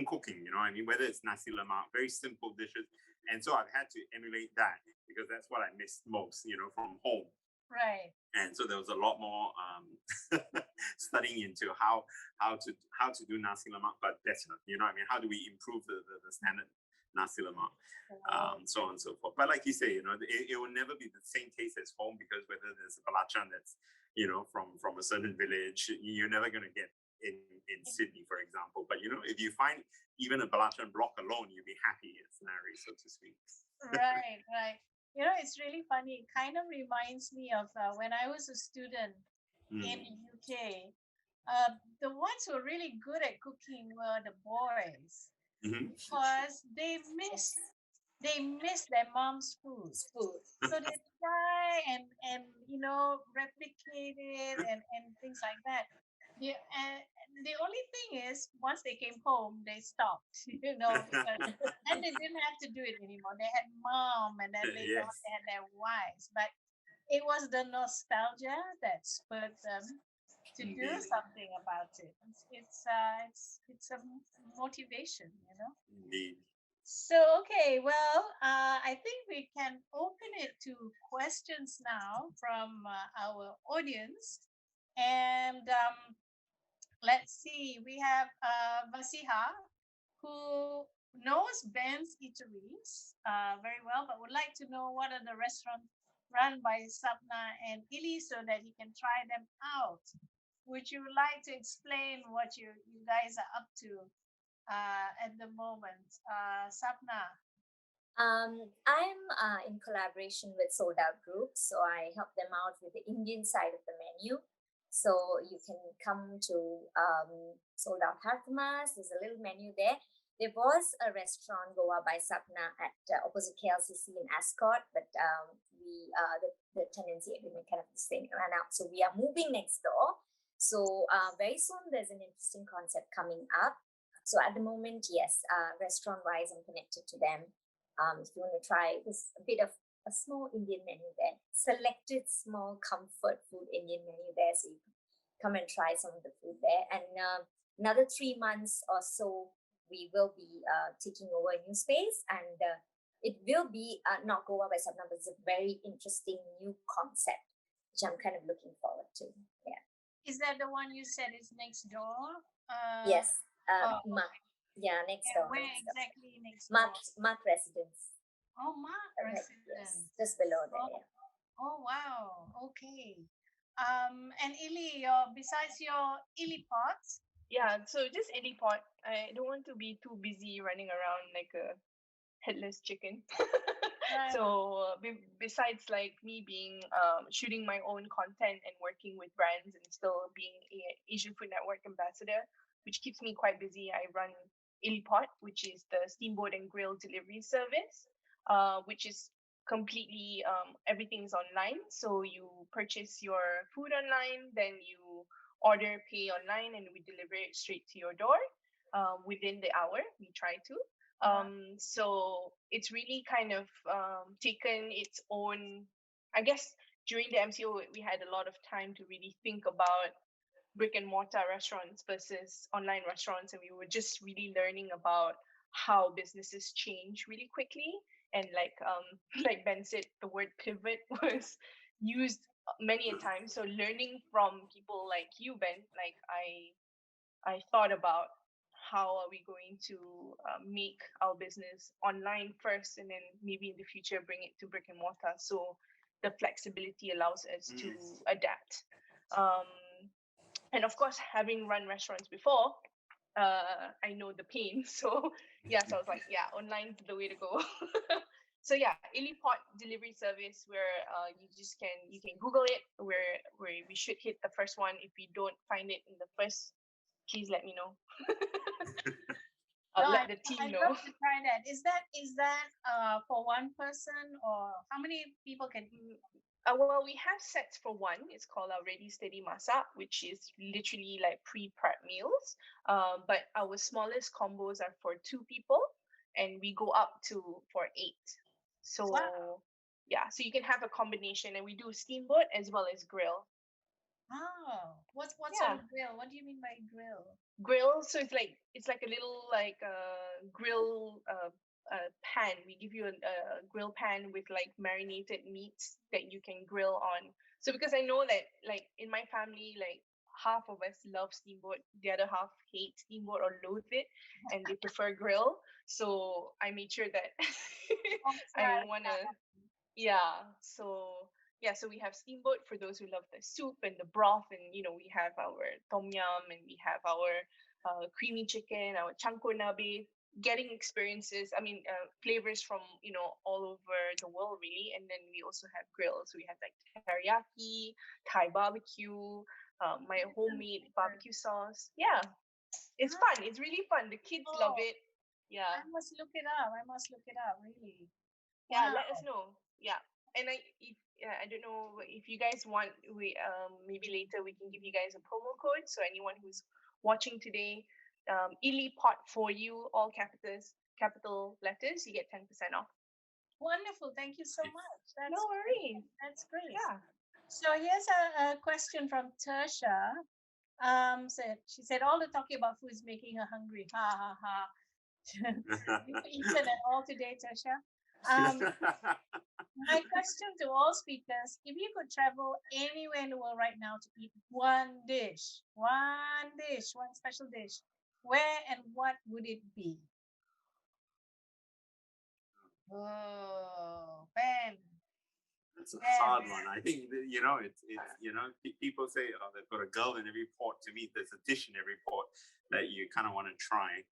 cooking, I mean, whether it's nasi lemak, very simple dishes. And so I've had to emulate that because that's what I missed most, from home. Right. And so there was a lot more studying into how to do nasi lemak, but better. I mean, how do we improve the standard nasi lemak, so on and so forth. But like you say, it will never be the same taste as home, because whether there's a belacan that's from a certain village, you're never going to get in Sydney, for example. But if you find even a belacan block alone, you'll be happy it's Nari, so to speak. Right, right. It's really funny. It kind of reminds me of when I was a student in the UK. The ones who were really good at cooking were the boys, because they miss their mom's food. Food. So they try and replicate it and things like that. And the only thing is, once they came home, they stopped, and they didn't have to do it anymore. They had mom, and then later on Yes. they had their wives. But it was the nostalgia that spurred them to do Indeed. something about it. It's a motivation. Indeed. So, okay, well, I think we can open it to questions now from our audience. And let's see, we have Vasiha, who knows Ben's Eateries very well, but would like to know what are the restaurants run by Sapna and Ili so that he can try them out. Would you like to explain what you guys are up to at the moment? Sapna. I'm in collaboration with Sold Out Group, so I help them out with the Indian side of the menu. So you can come to Sold Out Harthamas. There's a little menu there. There was a restaurant, Goa by Sapna, at opposite KLCC in Ascot, but the tenancy agreement kind of ran out. So we are moving next door. So very soon there's an interesting concept coming up. So at the moment, yes, restaurant-wise, I'm connected to them. If you want to try, there's a bit of a small Indian menu there, selected small comfort food Indian menu there. So you can come and try some of the food there. And another 3 months or so, we will be taking over a new space, and it will be not Goa by Sapna, but it's a very interesting new concept, which I'm kind of looking forward to. Yeah. Is that the one you said is next door? Yes. Okay. Yeah, next Yeah, door. where next door. exactly next Mark door? Mark Residence. Oh, Mark Right, Residence. yes, just below there. Oh, Yeah. oh, wow. Okay. And Ili, besides your Ili pots, Yeah, so just any pot. I don't want to be too busy running around like a headless chicken. right? So besides like me being shooting my own content and working with brands and still being a Asian Food Network ambassador, which keeps me quite busy, I run Illipot, which is the steamboat and grill delivery service, which is completely everything's online. So you purchase your food online, then you order, pay online, and we deliver it straight to your door within the hour. We try to. So it's really kind of taken its own, I guess during the MCO, we had a lot of time to really think about brick and mortar restaurants versus online restaurants. And we were just really learning about how businesses change really quickly. And like like Ben said, the word pivot was used many a time. So learning from people like you, Ben, like I thought about how are we going to make our business online first, and then maybe in the future bring it to brick and mortar. So the flexibility allows us to adapt. And of course, having run restaurants before, I know the pain. So yeah, so I was like, yeah, online's the way to go. So yeah, Illipot delivery service where you can Google it, where we should hit the first one. If we don't find it in the first, please let me know. I'll let the team I'd know. love to try that. Is that for one person, or how many people can eat? Well, we have sets for one. It's called our Ready Steady Masak, which is literally like pre-prep meals. But our smallest combos are for 2 people, and we go up to for 8. So Wow. yeah, so you can have a combination, and we do steamboat as well as grill. Oh, what Yeah. sort of grill? What do you mean by grill? Grill, so it's like a little like grill pan. We give you a grill pan with like marinated meats that you can grill on. So because I know that like in my family, like half of us love steamboat, the other half hate steamboat or loathe it, and they prefer grill. So I made sure that I want to, yeah. So we have steamboat for those who love the soup and the broth, and we have our tom yum, and we have our creamy chicken, our chanko nabe. Getting experiences, I mean, flavors from all over the world, really. And then we also have grills. We have like teriyaki, Thai barbecue, my homemade barbecue sauce. Yeah, it's fun. It's really fun. The kids love it. Yeah. I must look it up. Really. Yeah, Wow. let us know. Yeah, and I don't know if you guys want, we maybe later we can give you guys a promo code. So anyone who's watching today, Illipot for you, all capital letters, you get 10% off. Wonderful. Thank you so much. No worries. That's great. Yeah. So here's a question from Tersha. She said all the talking about food is making her hungry. Ha ha ha. You've eaten it all today, Tersha. My question to all speakers: if you could travel anywhere in the world right now to eat one special dish, where and what would it be? Oh, Ben. It's a hard one. I think it's people say, oh, they've got a girl in every port. To me, there's a dish in every port that you kind of want to try.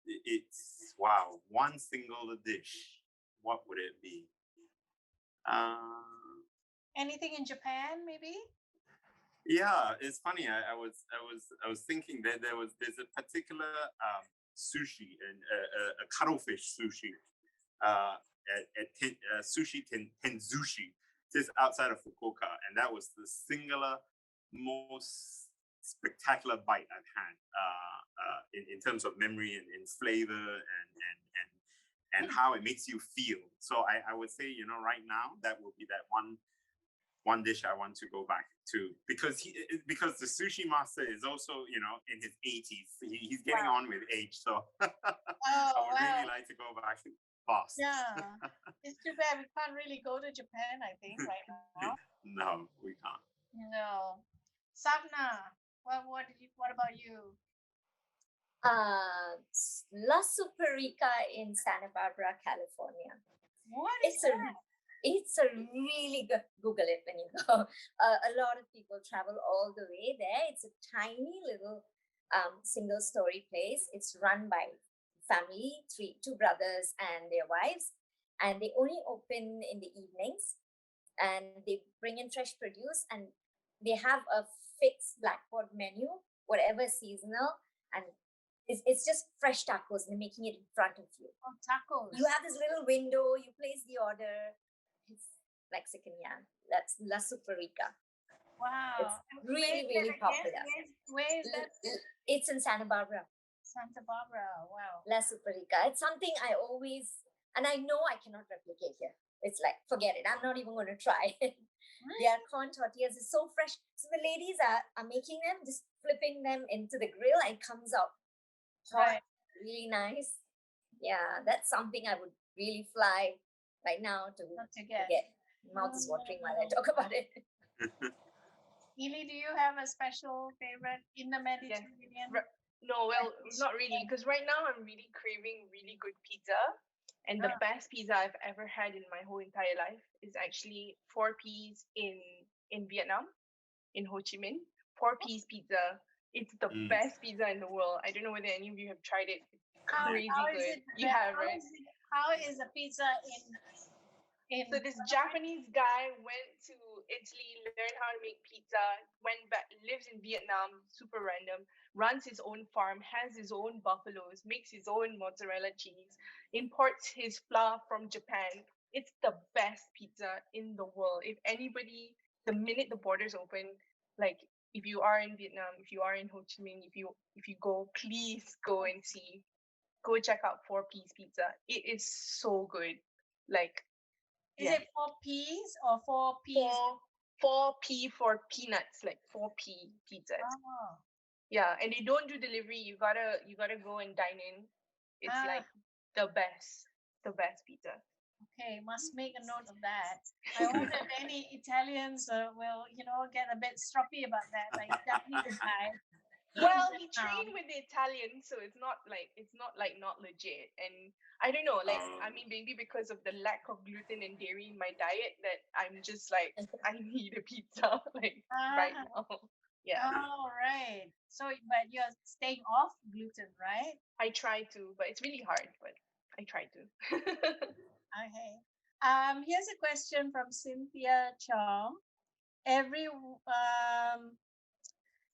It's wow, one single dish. What would it be? Anything in Japan, maybe? Yeah, it's funny. I was thinking that there's a particular sushi and a cuttlefish sushi at Sushi Tenzushi, just outside of Fukuoka, and that was the singular most spectacular bite I've had in terms of memory and in flavor and how it makes you feel. So I would say, right now that would be that one dish I want to go back to, because the sushi master is also, in his 80s. He's getting on with age, so I would really like to go back fast. Yeah, it's too bad we can't really go to Japan, I think, right now. No, we can't. No. Sapna, what about you? La Superica in Santa Barbara, California. What is It's that? it's a really good, Google it when you go. A lot of people travel all the way there. It's a tiny little single story place. It's run by family, two brothers and their wives, and they only open in the evenings, and they bring in fresh produce, and they have a fixed blackboard menu, whatever is seasonal, and it's just fresh tacos, and they're making it in front of you. Oh, tacos. You have this little window, you place the order. It's Mexican, yeah. That's La Superica. Wow. It's really, really popular. Where is that? It's in Santa Barbara. Santa Barbara. Wow. La Superica. It's something I always, and I know I cannot replicate here. It's like, forget it. I'm not even going to try. Their corn tortillas is so fresh. So the ladies are making them, just flipping them into the grill, and it comes out hot, really nice. Yeah, that's something I would really fly right now to get. Mouth is watering while I talk about it. Ili, do you have a special favorite in the Mediterranean? No, well, not really, because right now I'm really craving really good pizza. And the best pizza I've ever had in my whole entire life is actually 4Ps in Vietnam, in Ho Chi Minh. 4Ps pizza. It's the best pizza in the world. I don't know whether any of you have tried it. Crazy good. You have, right? How is the pizza in So this Japanese guy went to Italy, learned how to make pizza, went back, lives in Vietnam, super random, runs his own farm, has his own buffaloes, makes his own mozzarella cheese, imports his flour from Japan. It's the best pizza in the world. If anybody, the minute the borders open, like if you are in Vietnam, if you are in Ho Chi Minh, if you go, please go and see. Go check out 4Ps pizza. It is so good. Like, is it 4Ps or 4Ps? 4P for peanuts, like 4P pizzas. Oh. Yeah, and they don't do delivery. You gotta go and dine in. It's like the best pizza. Okay, must make a note of that. I hope that any Italians will, get a bit stroppy about that, like Japanese guy. Well, he trained with the Italians, so it's not like not legit. And I don't know, like I mean, maybe because of the lack of gluten and dairy in my diet, that I'm just like I need a pizza like right now. Yeah. Oh, right. So, but you're staying off gluten, right? I try to, but it's really hard. But I try to. Okay. Here's a question from Cynthia Chong.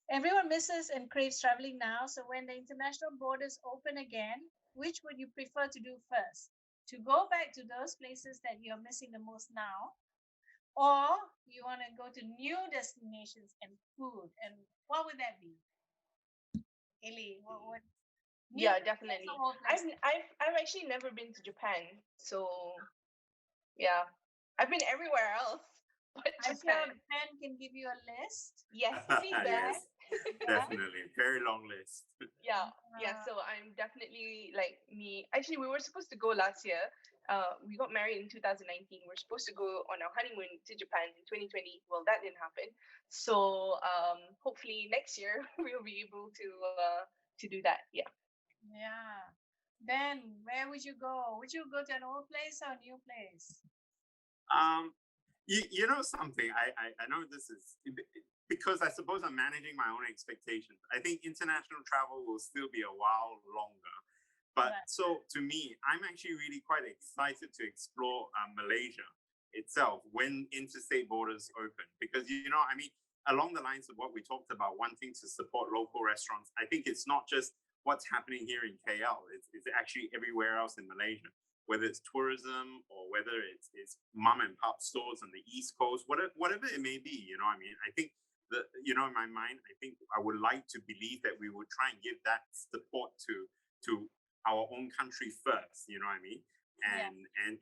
Everyone misses and craves traveling now. So when the international borders open again, which would you prefer to do first? To go back to those places that you're missing the most now, or you want to go to new destinations and food? And what would that be? Ili, what would? Yeah, definitely. I've actually never been to Japan, so yeah, I've been everywhere else. But Japan can give you a list. Yes, please. Yes, definitely. Very long list. Yeah. So I'm definitely like me. Actually, we were supposed to go last year. We got married in 2019. We're supposed to go on our honeymoon to Japan in 2020. Well, that didn't happen. So hopefully next year we'll be able to do that. Yeah. Yeah. Ben, where would you go? Would you go to an old place or a new place? You know something, I know this is because I suppose I'm managing my own expectations. I think international travel will still be a while longer. But so to me, I'm actually really quite excited to explore Malaysia itself when interstate borders open. Because, I mean, along the lines of what we talked about, wanting to support local restaurants, I think it's not just what's happening here in KL. It's actually everywhere else in Malaysia, whether it's tourism or whether it's mom and pop stores on the East Coast, whatever it may be. You know, I mean, I think in my mind, I think I would like to believe that we would try and give that support to our own country first. You know what I mean?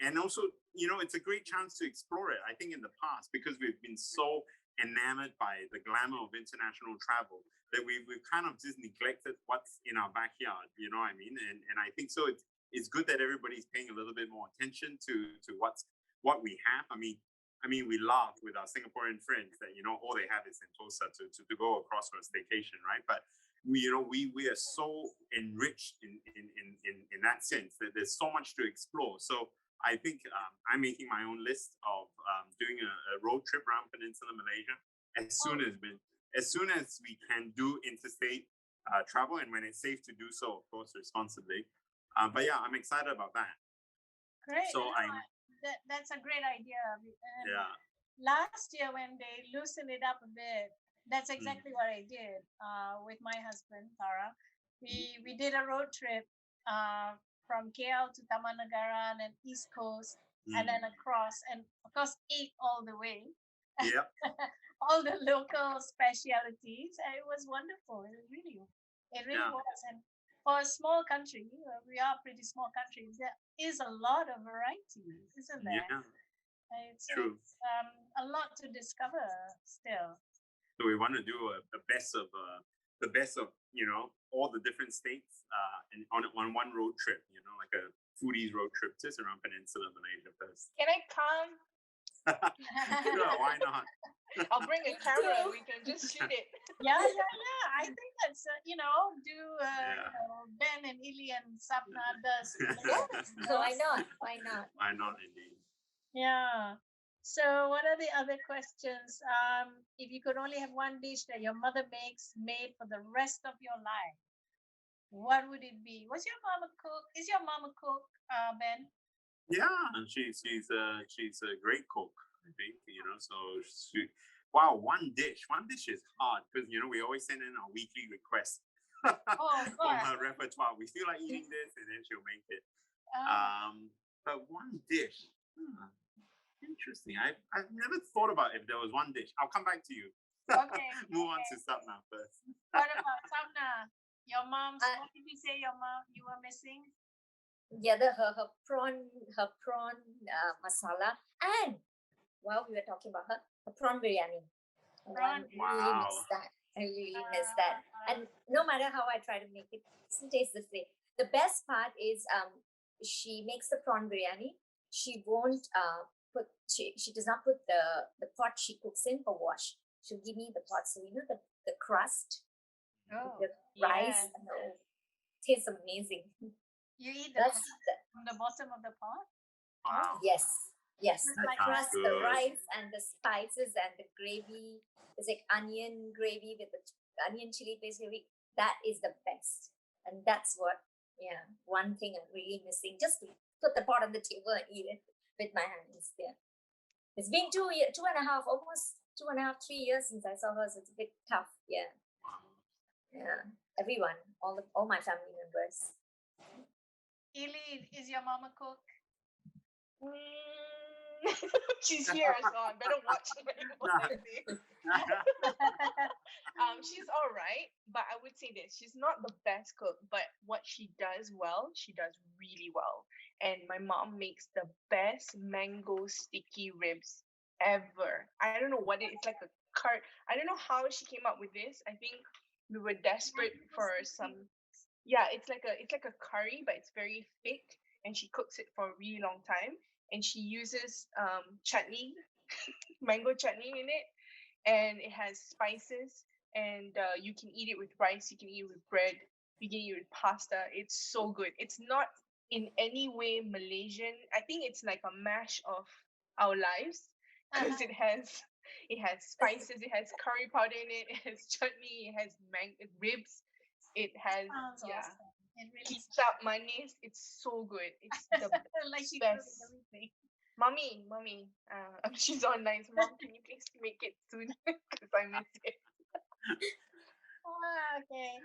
And also, you know, it's a great chance to explore it. I think in the past, because we've been so enamored by the glamour of international travel, that we've kind of just neglected what's in our backyard. You know what I mean? And I think so. It's good that everybody's paying a little bit more attention to what we have. I mean, we laugh with our Singaporean friends that, you know, all they have is Sentosa to go across for a staycation, right? But we are so enriched in that sense that there's so much to explore. So I think I'm making my own list of doing a road trip around Peninsula Malaysia as soon as we can do interstate travel, and when it's safe to do so, of course, responsibly. But yeah, I'm excited about that. Great. So that's a great idea. Yeah. Last year when they loosened it up a bit, that's exactly what I did with my husband, Tara. We did a road trip from KL to Taman Negara and then East Coast and then across, and of course ate all the way. Yep. All the local specialities, and it was wonderful. It really was. And for a small country, we are a pretty small country, there is a lot of variety, isn't there? Yeah. It's True. a lot to discover still. So we want to do the best of you know, all the different states on one road trip. You know, like a foodies road trip just around Peninsula Malaysia first. Can I come? Sure, why not? I'll bring a camera and we can just shoot it. Yeah. I think that's you know, do you know, Ben and Ili and Sapna does. Why not? Why not? Why not, indeed? Yeah. So what are the other questions? If you could only have one dish that your mother makes made for the rest of your life, what would it be? Was your mom a cook? Is your mom a cook, Ben? Yeah, and she's a great cook, I think. You know, so wow, one dish is hard because, you know, we always send in our weekly requests from her repertoire. We feel like eating this, and then she'll make it. But one dish. Interesting. I've never thought about if there was one dish. I'll come back to you. Okay. Move on to Sapna first. What about Sapna? Your mom's. What did you say you were missing? Yeah, her prawn masala, and while we were talking about her prawn biryani. I really miss that. I really miss that. And no matter how I try to make it, it doesn't taste the same. The best part is she makes the prawn biryani. She won't she does not put the pot she cooks in for wash. She'll give me the pot, so you know the crust, the rice. Tastes amazing. You eat the crust from the bottom of the pot? Wow. Yes. The crust, good. the rice, and the spices and the gravy. It's like onion gravy with the onion chili paste gravy. That is the best, and that's what. Yeah, one thing I'm really missing. Just to put the pot on the table and eat it with my hands. Yeah. It's been 2 years, 2.5, almost 2.5, 3 years since I saw her, so it's a bit tough. Yeah. Yeah. Everyone, all my family members. Ili, is your mom a cook? She's here, so I better watch what I say. She's all right, but I would say this: she's not the best cook, but what she does well, she does really well. And my mom makes the best mango sticky ribs ever. I don't know what it's like a curry. I don't know how she came up with this. I think we were desperate for some. Yeah, it's like a curry, but it's very thick, and she cooks it for a really long time. And she uses chutney, mango chutney in it, and it has spices. And you can eat it with rice, you can eat it with bread, you can eat it with pasta. It's so good. It's not in any way Malaysian. I think it's like a mash of our lives because it has spices, it has curry powder in it, it has chutney, it has ribs, it has Awesome. It really kicap manis. It's so good. It's the like she best. cooks everything. Mommy, she's online. So Mom, can you please make it soon? Because I miss it. Okay.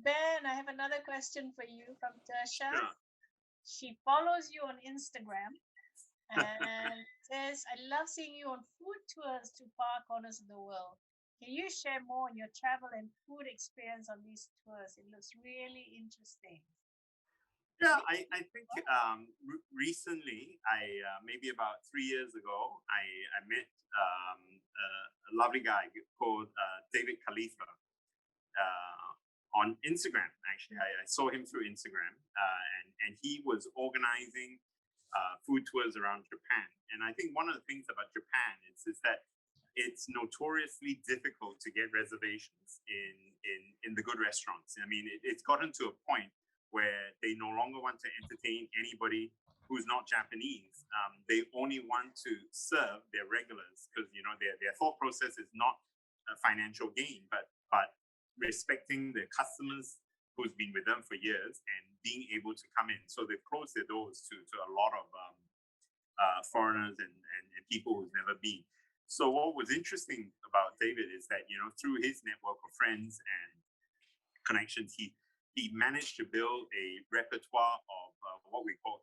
Ben, I have another question for you from Tersha. Sure. She follows you on Instagram and says, I love seeing you on food tours to far corners of the world. Can you share more on your travel and food experience on these tours? It looks really interesting. Yeah, I think recently, maybe about 3 years ago, I met a lovely guy called David Khalifa on Instagram. Actually, I saw him through Instagram, and he was organizing food tours around Japan. And I think one of the things about Japan is that it's notoriously difficult to get reservations in the good restaurants. I mean, it's gotten to a point where they no longer want to entertain anybody who's not Japanese. They only want to serve their regulars because their thought process is not a financial gain, but respecting their customers who's been with them for years and being able to come in. So they close their doors to a lot of foreigners and people who've never been. So what was interesting about David is that through his network of friends and connections, he managed to build a repertoire of what we call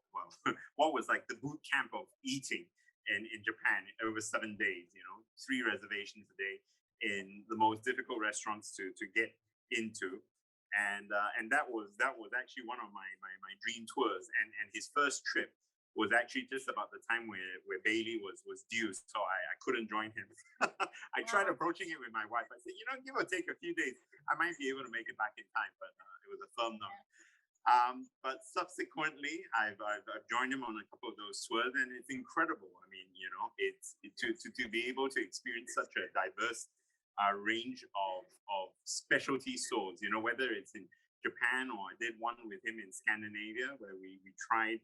what was like the boot camp of eating in Japan over 7 days. 3 reservations a day in the most difficult restaurants to get into, and that was actually one of my dream tours. And his first trip was actually just about the time where Bailey was due, so I couldn't join him. I tried approaching it with my wife. I said, give or take a few days, I might be able to make it back in time, but it was a firm no. But subsequently, I've joined him on a couple of those tours, and it's incredible. I mean, it's to be able to experience such a diverse range of specialty stores. Whether it's in Japan or I did one with him in Scandinavia where we tried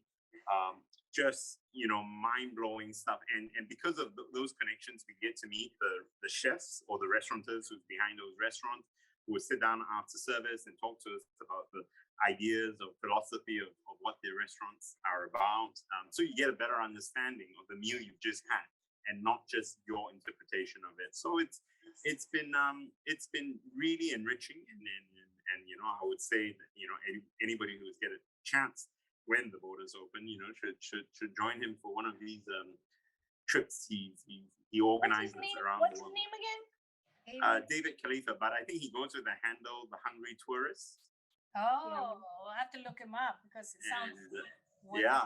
just mind-blowing stuff, and because of those connections, we get to meet the chefs or the restaurateurs who's behind those restaurants, who will sit down after service and talk to us about the ideas or philosophy of what their restaurants are about, so you get a better understanding of the meal you've just had and not just your interpretation of it. So it's been really enriching, and I would say that anybody who's get a chance when the borders open, should join him for one of these trips he organizes around What's the world. his name again? David Khalifa, but I think he goes with the handle The Hungry Tourist. Oh, I'll have to look him up because it sounds yeah,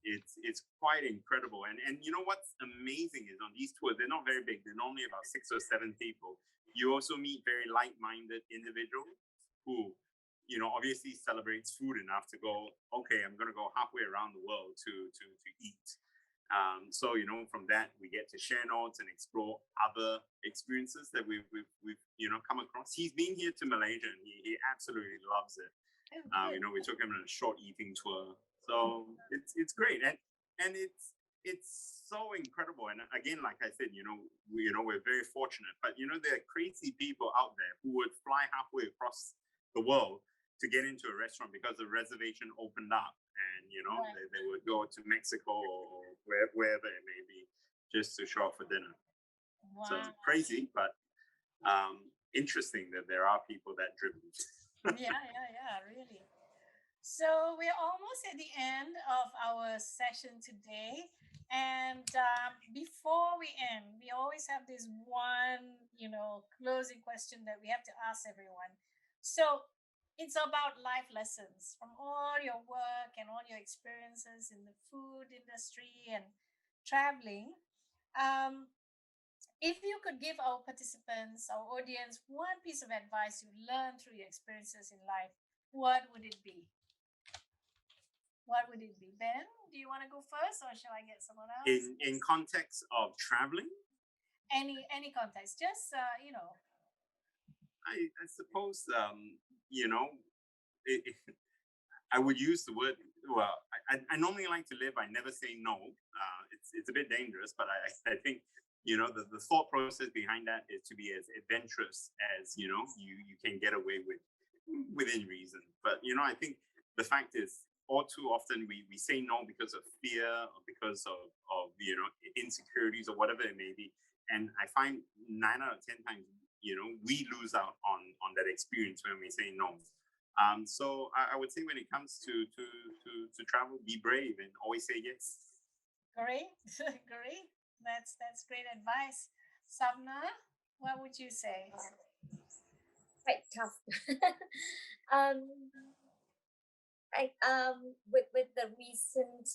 it's quite incredible. And what's amazing is on these tours, they're not very big. They're normally about 6 or 7 people. You also meet very like-minded individuals who obviously celebrates food enough to go, okay, I'm going to go halfway around the world to eat. So from that we get to share notes and explore other experiences that we've come across. He's been here to Malaysia and he absolutely loves it. We took him on a short eating tour, so it's great, and it's so incredible. And again, like I said, we're very fortunate, but there are crazy people out there who would fly halfway across the world to get into a restaurant because the reservation opened up, and they would go to Mexico or wherever it may be just to show up for dinner. Wow. So it's crazy, but interesting that there are people that driven. yeah, really. So we're almost at the end of our session today, and before we end, we always have this one closing question that we have to ask everyone. So it's about life lessons from all your work and all your experiences in the food industry and traveling. Um, if you could give our participants, our audience, one piece of advice you learned through your experiences in life, what would it be? What would it be? Ben, do you want to go first, or shall I get someone else? In context of traveling? Any context, just I suppose I would use the word. Well, I normally like to live by never saying no. It's a bit dangerous, but I think the thought process behind that is to be as adventurous as you can get away with within reason. But I think the fact is, all too often we say no because of fear or because of insecurities or whatever it may be. And I find 9 out of 10 times we lose out on that experience when we say no. So I would say when it comes to travel, be brave and always say yes. Great, great. That's great advice. Sapna, what would you say? Quite tough. um, with the recent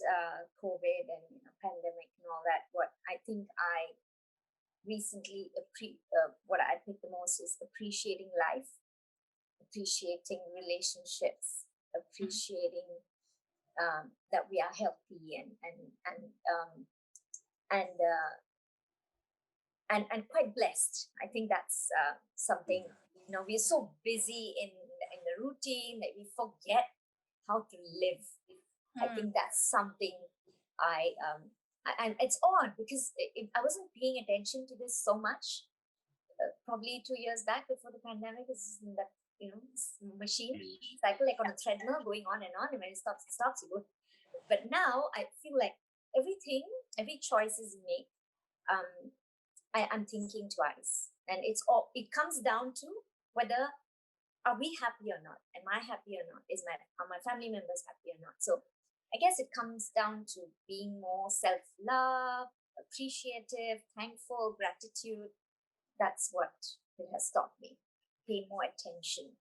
COVID and pandemic and all that, what I think I recently what I picked the most is appreciating life, appreciating relationships, appreciating that we are healthy and and quite blessed. I think that's something. We're so busy in the routine that we forget how to live. I think that's something and it's odd because I wasn't paying attention to this so much probably 2 years back before the pandemic. Is that this machine cycle like on a treadmill going on, and when it stops, you go. But now I feel like every choice is made. I'm thinking twice, and it comes down to whether are we happy or not? Am I happy or not? Are my family members happy or not? So I guess it comes down to being more self-love, appreciative, thankful, gratitude. That's what it has taught me. Pay more attention.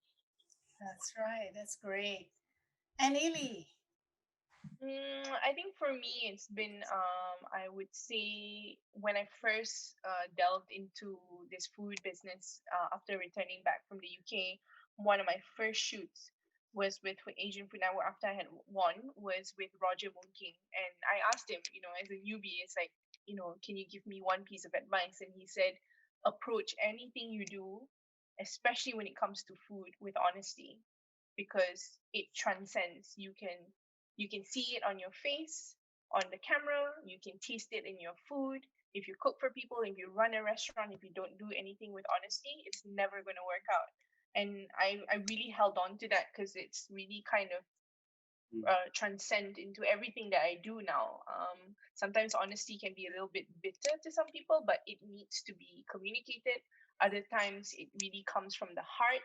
That's right. That's great. And Ili? I think for me, it's been, I would say, when I first delved into this food business after returning back from the UK, one of my first shoots was with Asian Food Network after I had won, was with Roger Mooncking. And I asked him, as a newbie, it's like, can you give me one piece of advice? And he said, approach anything you do, especially when it comes to food, with honesty, because it transcends. You can see it on your face, on the camera, you can taste it in your food. If you cook for people, if you run a restaurant, if you don't do anything with honesty, it's never going to work out. And I really held on to that because it's really kind of transcend into everything that I do now. Sometimes honesty can be a little bit bitter to some people, but it needs to be communicated. Other times it really comes from the heart.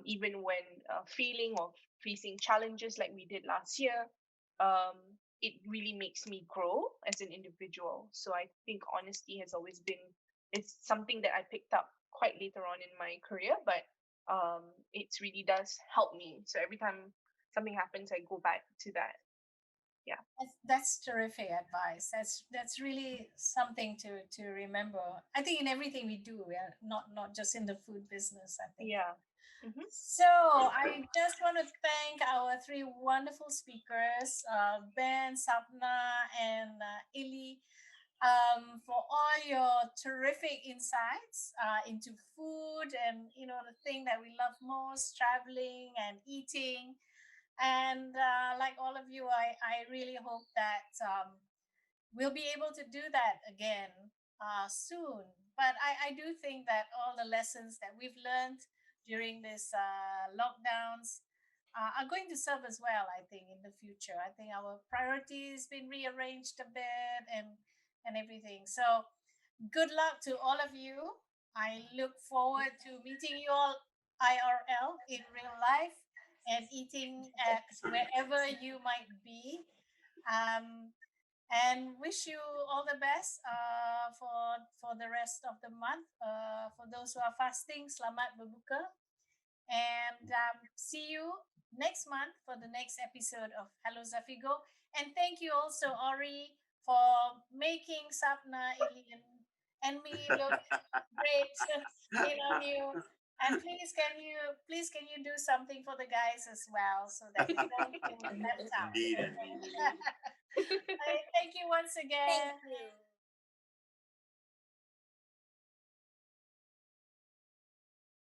Even when feeling or facing challenges like we did last year, it really makes me grow as an individual. So I think honesty has always been, it's something that I picked up quite later on in my career, but it really does help me. So every time something happens, I go back to that. Yeah. That's terrific advice. That's really something to remember. I think in everything we do, we are not just in the food business, I think. Yeah. So I just want to thank our three wonderful speakers, Ben, Sapna, and Ili, for all your terrific insights into food and the thing that we love most, traveling and eating. And like all of you, I really hope that we'll be able to do that again soon. But I do think that all the lessons that we've learned during this lockdowns are going to serve as well, I think, in the future. I think our priorities been rearranged a bit and everything. So good luck to all of you. I look forward to meeting you all IRL in real life and eating at wherever you might be. Um, and wish you all the best for the rest of the month. For those who are fasting, selamat berbuka. And see you next month for the next episode of Hello Zafigo. And thank you also, Ori, for making Sapna, Ili, and me look great on you. And please can you do something for the guys as well so that we don't feel left out. Indeed. Thank you once again. Thank you.